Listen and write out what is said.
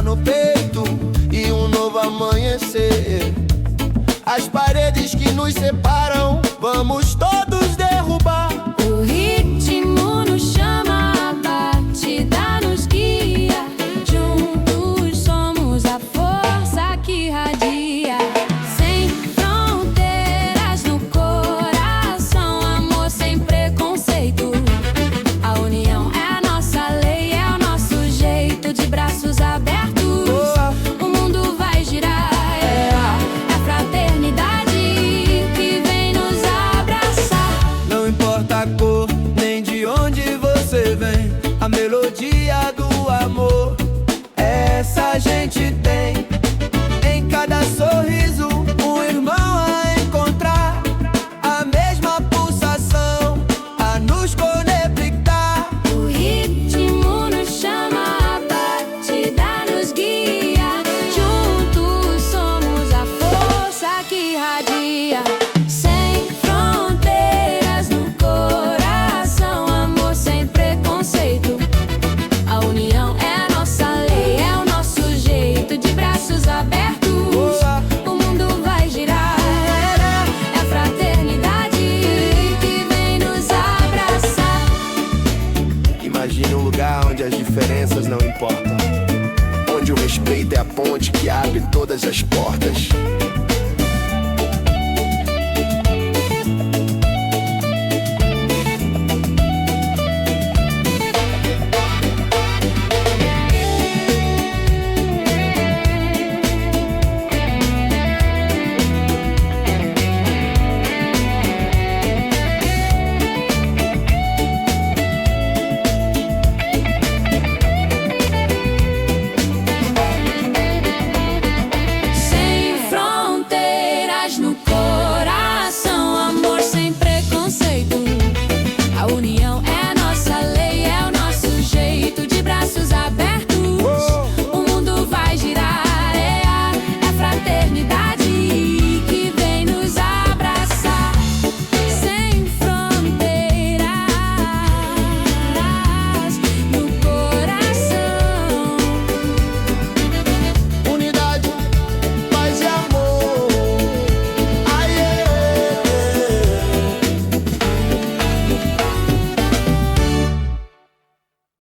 no peito e um novo amanhecer. As paredes que nos separam, vamos todos derrubar. O ritmo nos chama, a batida nos guia. Juntos somos a força que irradia. Sem fronteiras no coração, amor sem preconceito. A união é a nossa lei, é o nosso jeito, de braços abertos. O mundo vai girar, é a fraternidade que vem nos abraçar. Não importa a cor, nem de onde você vem, a melodia do amor, essa a gente tem. Em cada sorriso, um irmão a encontrar, a mesma pulsação a nos conectar. O ritmo nos chama, a batida nos guia. Juntos somos a força que irradia. Sem fronteiras no coração, amor sem preconceito. A união é a nossa lei, é o nosso jeito, de braços abertos. O mundo vai girar, é a fraternidade que vem nos abraçar. Imagine um lugar onde as diferenças não importam, onde o respeito é a ponte que abre todas as portas.